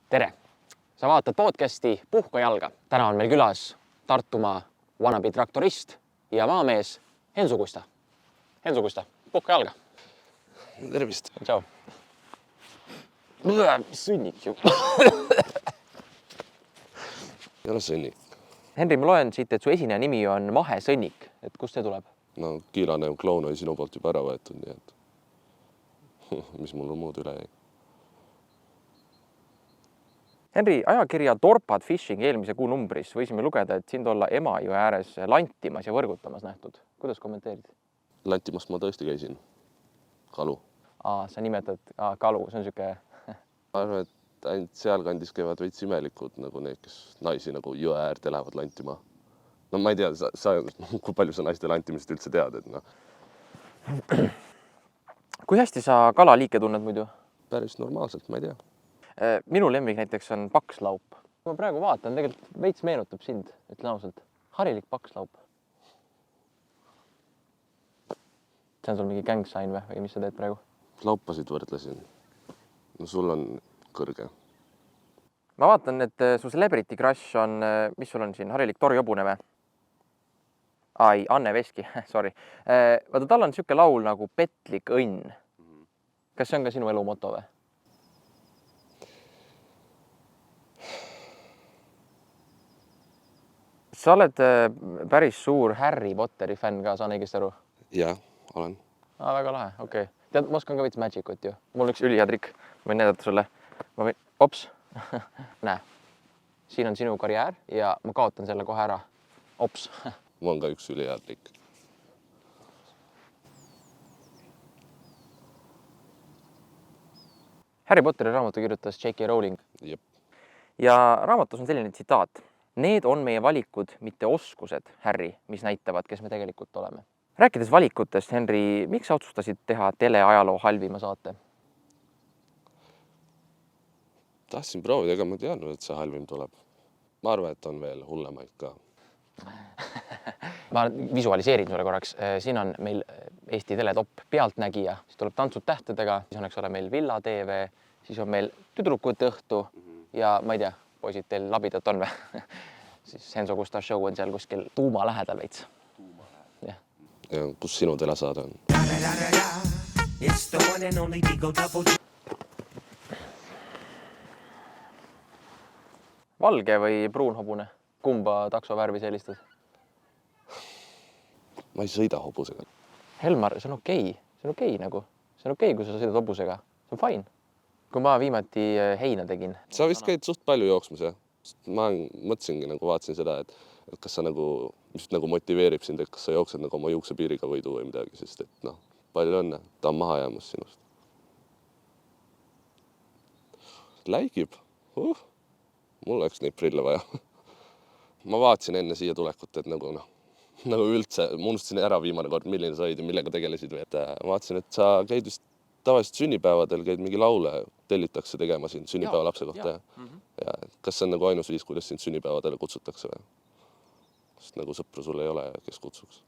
Tere! Sa vaatad podcasti Puhka jalga. Täna on meil külas Tartumaa wannabe traktorist ja maamees Hensu Kusta. Hensu Kusta, puhka jalga. Tervist. Tšau. Mis sõnnik ju. Ei ole sõnnik. Henri, ma loen siit, et su esineja nimi on Mahesõnnik. Et kust see tuleb? No kiilane kloun oli sinu poolt juba ära võetud, nii et mis mul muud üle jäi. Henri, ajakirja Torpad Fishing eelmise kuu numbris võisime lugeda, et sind olla Emajõe ääres lantimas ja võrgutamas nähtud. Kuidas kommenteerid? Lantimast ma tõesti käisin. Kalu. Sa nimetad kalu, see on siuke... Ma arvan, et ainult sealkandis käivad veits imelikud nagu need, kes naisi nagu jõe äärde lähevad lantima. No ma ei tea, kui palju sa naiste lantimisest üldse tead, et noh. Kui hästi sa kalaliike tunned muidu? Päris normaalselt, ma ei tea. Minu lemmik näiteks on pakslaup. Kui ma praegu vaatan, tegelikult veits meenutab sind, ütlen ausalt. Harilik pakslaup. See on sul mingi gangsign või mis sa teed praegu? Laupasid võrdlesin. No sul on kõrge. Ma vaatan, et su celebrity crush on, mis sul on siin, harilik Tori Hobune või? Ai, Anne Veski, sorry. Vaata, tal on siuke laul nagu Petlik õnn. Kas see on ka sinu elu moto või? Sa oled päris suur Harry Potteri fänn ka, saan õigesti aru? Jah, olen. Väga lahe, okei. Tead, ma oskan ka veits magicut ju. Mul on üks ülihea trikk. Ma võin näidata sulle. Ma võin... Ops! Näe. Siin on sinu karjäär ja ma kaotan selle kohe ära. Ops! Mul on ka üks ülihea trikk. Harry Potteri raamatu kirjutas J.K. Rowling. Jep. Ja raamatus on selline tsitaat. Need on meie valikud, mitte oskused, Harry, mis näitavad, kes me tegelikult oleme. Rääkides valikutest, Henri, miks sa otsustasid teha teleajaloo halvima saate? Tahtsin proovida, ega ma teadnud, et see halvim tuleb. Ma arvan, et on veel hullemaid ka. Ma visualiseerin sulle korraks. Siin on meil Eesti Teletop Pealtnägija, siis tuleb Tantsud tähtedega, siis on eks ole meil Villa TV, siis on meil Tüdrukute õhtu ja ma ei tea, poisid teil labidat on või? Siis Hensu Kusta show on seal kuskil tuuma lähedal veits. Ja kus sinu telesaade on? Valge või pruun hobune? Kumba taksovärvi sa helistad? Ma ei sõida hobusega. Helmar, see on okei. See on okei nagu. See on okei, kui sa sõidad hobusega. See on fine. Kui ma viimati heina tegin. Sa vist käid suht palju jooksmas, jah? Ma mõtlesingi, nagu vaatasin seda, et kas sa nagu, mis nagu motiveerib sind, et kas sa jooksed nagu oma juuksepiiriga võidu või midagi, sest et noh, palju õnne. Ta on maha jäämas sinust. Läigib. Mul oleks neid prille vaja. Ma vaatasin enne siia tulekut, et nagu üldse, ma unustasin ära viimane kord, milline sa olid ja millega tegelesid. Ma vaatasin, et sa käid vist tavaliselt sünnipäevadel, käid mingi laule, tellitakse tegema sind sünnipäeva lapse kohta. Ja kas see on nagu ainus viis, kuidas sind sünnipäevadele kutsutakse või? Sest nagu sõpru sul ei ole, kes kutsuks.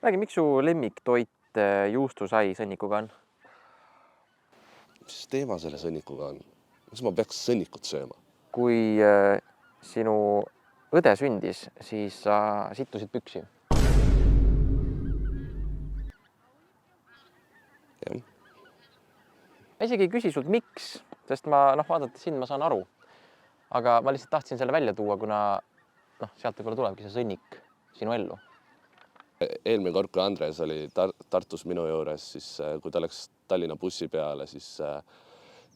Räägi, miks su lemmiktoit juustusai sõnnikuga on? Mis teema selle sõnnikuga on? Mis ma peaks sõnnikut sööma? Kui sinu õde sündis, siis sa sittusid püksi. Jah. Ma isegi ei küsi sult miks, sest ma vaadates sind ma saan aru. Aga ma lihtsalt tahtsin selle välja tuua, kuna sealt võib-olla tulebki see sõnnik sinu ellu. Eelmine kord, kui Andres oli Tartus minu juures, siis kui ta läks Tallinna bussi peale, siis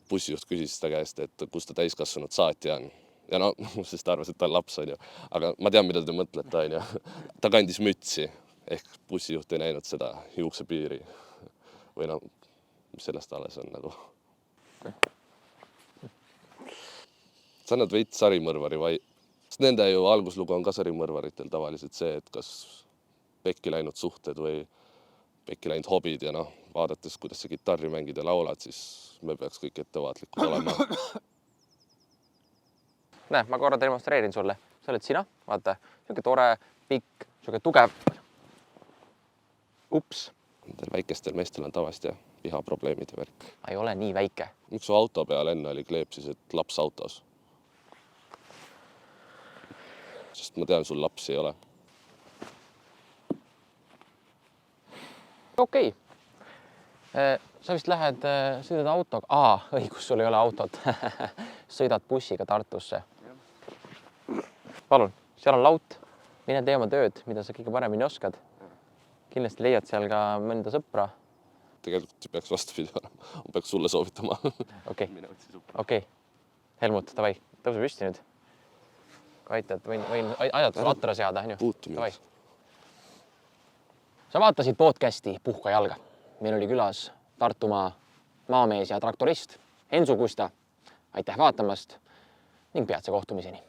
bussijuht küsis ta käest, et kus ta täiskasvanud saatja on. Ja no, sest ta arvas, et ta on laps, on ju. Aga ma tean, mida te mõtlete, on ju. Ta kandis mütsi, ehk bussijuht ei näinud seda juuksepiiri. Või no, mis sellest alles on nagu. Sa annad veits sarimõrvari vai... Sest nende ju alguslugu on ka sarimõrvaritel tavaliselt see, et kas pekki läinud suhted või pekki läinud hobid ja vaadates, kuidas sa kitarri mängid ja laulad, siis me peaks kõik ettevaatlikud olema. Näe, ma korra demonstreerin sulle. Sa oled sina, vaata, siuke tore, pikk, siuke tugev. Ups. Nendel väikestel meestel on tavast ja pihaprobleemid ja värk. Ei ole nii väike. Miks su auto peal enne oli kleepsis, et laps autos? Sest ma tean, sul lapsi ei ole. Okei. Sa vist lähed, sõidad autoga. Õigus, sul ei ole autot. Sõidad bussiga Tartusse. Palun, seal on laut. Mine tee oma tööd, mida sa kõige paremini oskad. Kindlasti leiad seal ka mõnda sõpra. Tegelikult peaks vastupidi olema. Ma peaks sulle soovitama. Okei. Helmut, davai, tõuse püsti nüüd. Aitad, võin aidata sul atra seada. Puutumine. Sa vaatasid podcasti Puhka jalga. Meil oli külas Tartumaa maamees ja traktorist Ensu Kusta. Aitäh vaatamast ning peatse kohtumiseni.